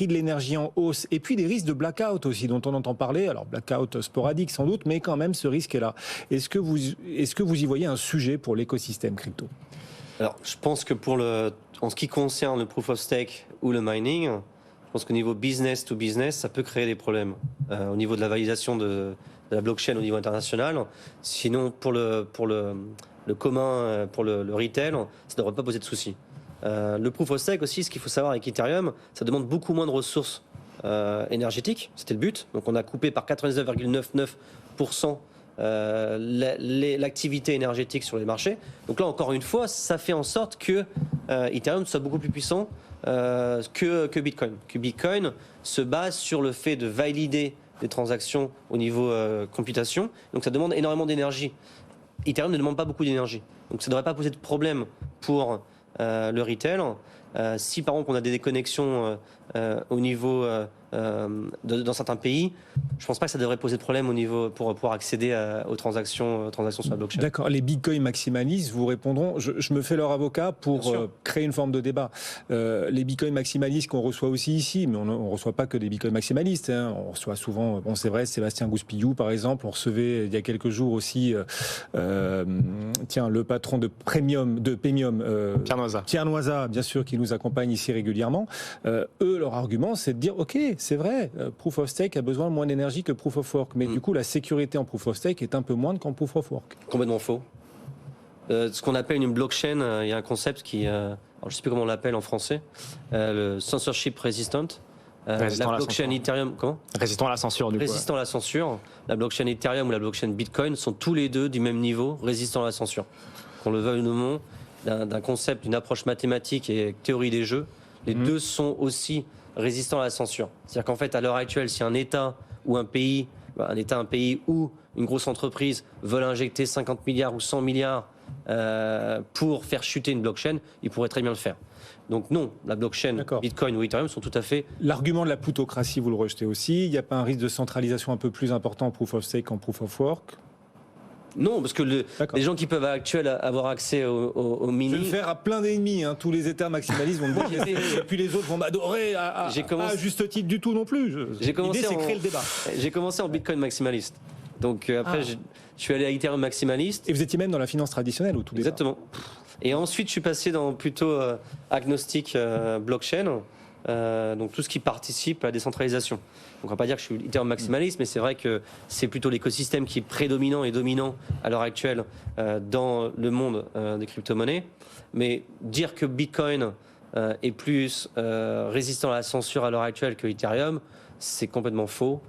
prix de l'énergie en hausse, et puis des risques de blackout aussi, dont on entend parler. Alors blackout sporadique sans doute, mais quand même ce risque est là. Est-ce que vous y voyez un sujet pour l'écosystème crypto ? Alors, je pense que en ce qui concerne le proof of stake ou le mining, je pense qu'au niveau business to business, ça peut créer des problèmes au niveau de la validation de la blockchain au niveau international. Sinon, pour le commun, pour le retail, ça ne devrait pas poser de soucis. Le proof of stake aussi, ce qu'il faut savoir avec Ethereum, ça demande beaucoup moins de ressources énergétiques. C'était le but. Donc, on a coupé par 99,99% l'activité énergétique sur les marchés. Donc là, encore une fois, ça fait en sorte que Ethereum soit beaucoup plus puissant que Bitcoin. Que Bitcoin se base sur le fait de valider des transactions au niveau computation. Donc ça demande énormément d'énergie. Ethereum ne demande pas beaucoup d'énergie. Donc ça ne devrait pas poser de problème pour le retail. Si par exemple on a des déconnexions au niveau dans certains pays, je ne pense pas que ça devrait poser de problème au niveau pour pouvoir accéder aux transactions sur la blockchain. D'accord. Les bitcoins maximalistes vous répondront. Je me fais leur avocat pour créer une forme de débat. Les bitcoins maximalistes qu'on reçoit aussi ici, mais on ne reçoit pas que des bitcoins maximalistes. Hein. On reçoit souvent, bon c'est vrai, Sébastien Gouspillou par exemple. On recevait il y a quelques jours aussi, le patron de Premium, Pierre Noisa, bien sûr, qui nous accompagne ici régulièrement. Eux, leur argument, c'est de dire, ok, c'est vrai, Proof of Stake a besoin de moins d'énergie que Proof of Work, mais du coup, la sécurité en Proof of Stake est un peu moindre qu'en Proof of Work. Complètement faux. Ce qu'on appelle une blockchain, il y a un concept qui, alors je ne sais plus comment on l'appelle en français, le censorship resistant. La blockchain Ethereum, comment ? Résistant à la censure, du coup. Résistant à la censure. La blockchain Ethereum ou la blockchain Bitcoin sont tous les deux du même niveau, résistants à la censure. Qu'on le veuille ou non, d'un concept, d'une approche mathématique et théorie des jeux, les deux sont aussi résistants à la censure. C'est-à-dire qu'en fait, à l'heure actuelle, si un État ou un pays, un pays ou une grosse entreprise veulent injecter 50 milliards ou 100 milliards pour faire chuter une blockchain, ils pourraient très bien le faire. Donc non, la blockchain Bitcoin ou Ethereum sont tout à fait... L'argument de la plutocratie, vous le rejetez aussi. Il n'y a pas un risque de centralisation un peu plus important en Proof of Stake qu'en Proof of Work ? Non, parce que les gens qui peuvent actuellement avoir accès au mini... Je vais le faire à plein d'ennemis, hein. Tous les États maximalistes vont me détester, et puis les autres vont m'adorer à juste titre du tout non plus. L'idée, c'est créer le débat. J'ai commencé en Bitcoin maximaliste. Donc après, je suis allé à Ethereum maximaliste. Et vous étiez même dans la finance traditionnelle au tout départ. Exactement. Et ensuite, je suis passé dans plutôt agnostique blockchain, donc tout ce qui participe à la décentralisation. Donc on ne va pas dire que je suis Ethereum maximaliste, mais c'est vrai que c'est plutôt l'écosystème qui est prédominant et dominant à l'heure actuelle dans le monde des crypto-monnaies. Mais dire que Bitcoin est plus résistant à la censure à l'heure actuelle que Ethereum, c'est complètement faux.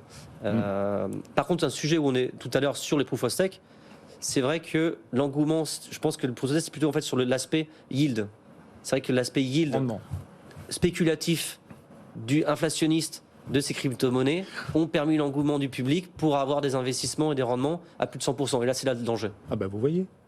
Par contre, un sujet où on est tout à l'heure sur les proof of stake, c'est vrai que l'engouement, je pense que le proof of stake, c'est plutôt en fait sur l'aspect yield. C'est vrai que l'aspect yield spéculatif, inflationniste de ces crypto-monnaies ont permis l'engouement du public pour avoir des investissements et des rendements à plus de 100%. Et là, c'est là l'enjeu. Ah bah vous voyez.